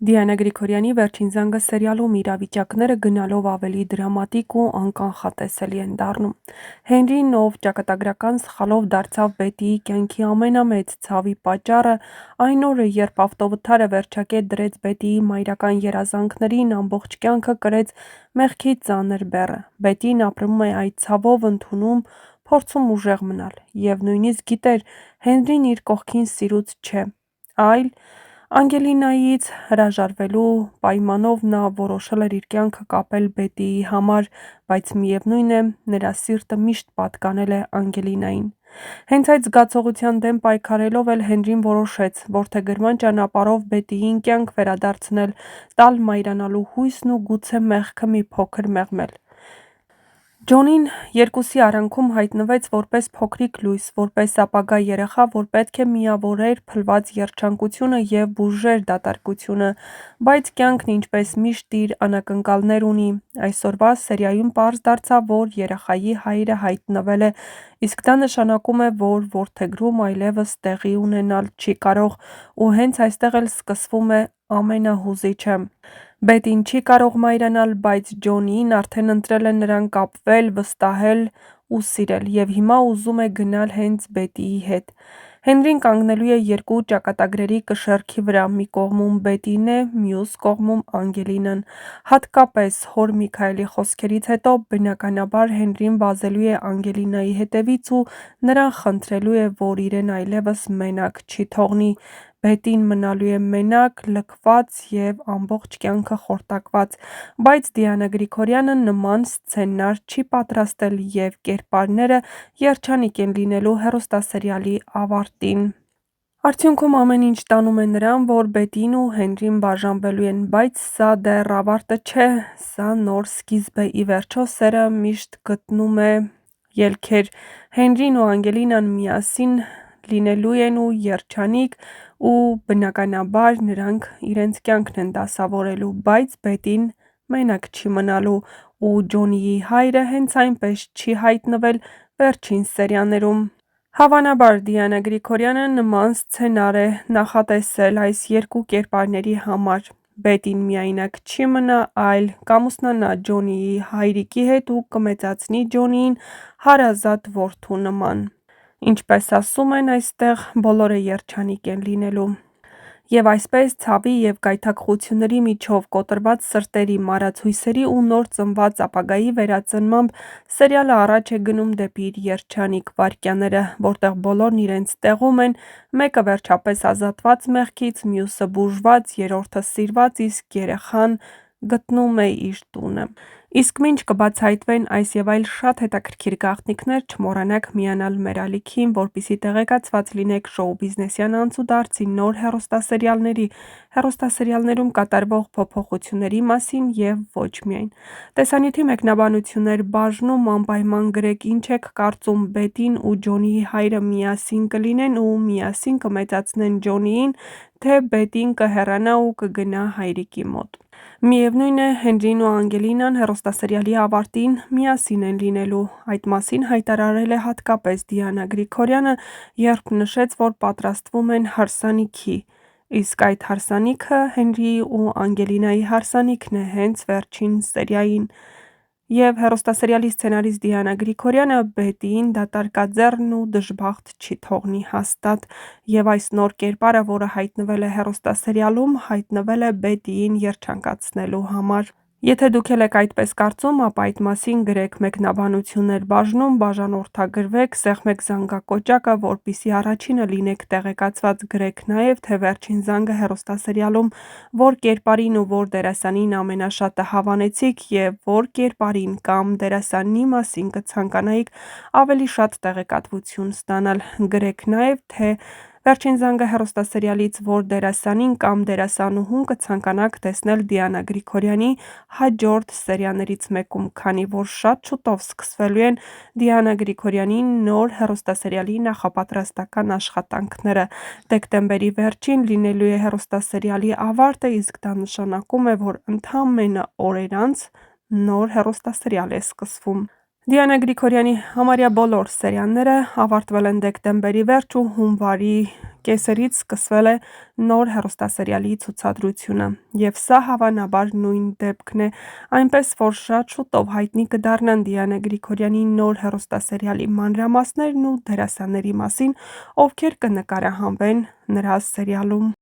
Դիանա Գրիգորյանի «Վերջին զանգը» սերիալում իրավիճակները գնալով ավելի դրամատիկ ու անկանխատեսելի են դառնում։ Հենրին, ով ճակատագրական սխալով դարձավ Բետիի կյանքի ամենամեծ ցավի պատճառը, այն օրը, երբ ավտովթարը վերջակետ դրեց Բետիի մայրական երազանքներին, ամբողջ կյանքը կրեց մեղքի ծանր բեռը։ Բետին ապրում է այդ ցավով, ընդունում, փորձում ուժեղ մնալ։ Եվ նույնիսկ գիտեր՝ Հենրին իր կողքին սիրուց չէ, այլ Անգելինայից հրաժարվելու պայմանով նա որոշել էր իր կյանքը կապել Բետիի համար, բայց միևնույն է, նրա սիրտը միշտ պատկանել է Անգելինային։ Հենց այդ զգացողության դեմ պայքարելով էլ Հենրին որոշեց որդեգրման ճանապարհով Բետիին կյանք վերադարձնել, տալ մայրանալու հույսն ու գուցե մեղքը մի փոքր մեղմել։ Ջոնին երկուսի արանքում հայտնվեց որպես փոքրիկ լույս, որպես ապագա երեխա, որ պետք է միավորեր փլված երջանկությունը և բուժեր դատարկությունը, բայց կյանքն ինչպես միշտ իր անակնկալներ ունի։ Այսօրվա սերիայում պարզ դարձավ, որ երեխայի հայրը հայտնվել է, իսկ դա նշանակում է, որ որդեգրում այլևս տեղի ունենալ չի կարող, ու հենց այստեղ էլ սկսվում է ամենահուզիչը։ Բետին չի կարող մայրանալ, բայց Ջոնին արդեն ընտրել է նրան կապվել, վստահել ու սիրել, և հիմա ուզում է գնալ հենց Բետիի հետ։ Հենրին կանգնելու է երկու ճակատագրերի կշեռքի վրա, մի կողմում Բետին է, մյուս կողմում Անգելինան։ Հատկապես հոր Միքայելի խոսքերից հետո, բնականաբար, Հենրին վազելու է Անգելինայի հետևից ու նրան խնդրելու է, որ իրեն այլևս մենակ չի թողնի։ Բետին մնալու է մենակ, լքված և ամբողջ կյանքը խորտակված, բայց Դիանա Գրիգորյանը նման սցենար չի պատրաստել, և կերպարները երջանիկ են լինելու հեռուստասերիալի ավարտին։ Արդյունքում ամեն ինչ տանում է նրան, որ Բետին ու Հենրին բաժանվելու են, բայց սա դեռ ավարտը չէ, սա նոր սկիզբ է։ Ի վերջո, սերը միշտ գտնում է ելքեր։ Հենրին ու Անգելինան միասին լինելու են ու երջանիկ, ու բնականաբար նրանք իրենց կյանքն են դասավորելու, բայց Բետին մենակ չի մնալու, ու Ջոնիի հայրը հենց այնպես չի հայտնվել վերջին սերիաներում։ Հավանաբար Դիանա Գրիգորյանը նման սցենար է նախատեսել այս երկու կերպարների համար։ Բետին միայնակ չի մնա, այլ կամուսնանա Ջոնիի հայրիկի հետ ու կմեծացնի Ջոնիին հարազատ որդու նման։ Ինչպես ասում են, այստեղ բոլորը երջանիկ են լինելու։ Եվ այսպես, ցավի և գայթակղությունների միջով կոտրված սրտերի, մարածհույսերի ու նոր ծնված ապագայի վերածնմամբ սերիալը առաջ է գնում դեպի իր երջանիկ վայրկյաները, որտեղ բոլորն իրենց տեղում են, մեկը վերջապես ազատված մեղքից, մյուսը բուժված, երրորդը սիրված, իսկ երեխան գտնում է իր տունը։ Իսկ մինչ կբացահայտվեն այս և այլ շատ հետաքրքիր գաղտնիքներ, չմոռանաք միանալ մեր ալիքին, որպեսզի տեղեկացված լինեք շոու-բիզնեսյան անցուդարձի, նոր հեռուստասերիալների, հեռուստասերիալներում կատարվող փոփոխությունների մասին և ոչ միայն։ Տեսանյութի մեկնաբանություններ բաժնում անպայման գրեք ինչ եք կարծում Բետին ու Ջոնիի հայրը միասին կլինեն ու միասին կմեծացնեն Ջոնիին, թե Բետին կհեռանա ու կգնա հայրիկի մոտ։ Միևնույն է, Հենրին ու Անգելինան հեռուստասերիալի ավարտին միասին են լինելու։ Այդ մասին հայտարարել է հատկապես Դիանա Գրիգորյանը, երբ նշեց, որ պատրաստվում են հարսանիքի, իսկ այդ հարսանիքը Հենրիի ու Անգելինայի հարսանիքն է հենց վերջին սերիային։ Եվ հեռուստասերիալի սցենարիստ Դիանա Գրիգորյանը Բետիին դատարկաձեռն ու դժբախտ չի թողնի հաստատ, և այս նոր կերպարը, որը հայտնվել է հեռուստասերիալում, հայտնվել է Բետիին երջանկացնելու համար։ Եթե դուք էլ եք այդպես կարծում, ապա այդ մասին գրեք մեկնաբանություններ բաժնում, բաժանորդագրվեք, սեղմեք զանգակոճակը, որպեսզի առաջինը լինեք տեղեկացված, գրեք նաև, թե Վերջին զանգը հեռուստասերիալում որ կերպարին ու որ դերասանին ամենաշատը հավանեցիք և որ կերպարին կամ դերասանի մասին կցանկանայիք ավելի շատ տեղեկատվություն ստանալ։ Գրեք նաև, թե Վերջին զանգը հեռուստասերիալից որ դերասանին կամ դերասանուհուն կցանկանաք տեսնել Դիանա Գրիգորյանի հաջորդ սերիաներից մեկում, քանի որ շատ շուտով սկսվելու են Դիանա Գրիգորյանի նոր հեռուստասերիալի նախապատրաստական աշխատանքները։ Դեկտեմբերի վերջին լինելու է հեռուստասերիալի ավարտը, իսկ դա նշանակում է, որ ընդամենը օրեր անց նոր հեռուստասերիալ է սկսվում։ Դիանա Գրիգորյանի համարյա բոլոր սերիալները ավարտվել են դեկտեմբերի վերջ ու հունվարի կեսերից սկսվել է նոր հեռուստասերիալի ցուցադրությունը, և սա հավանաբար նույն դեպքն է, այնպես որ շատ շուտով հայտնի կդառնան Դիանա Գրիգորյանի նոր հեռուստասերիալի մանրամասներն ու դերասանների մասին, ովքեր կնկարահանվեն նրա սերիալում։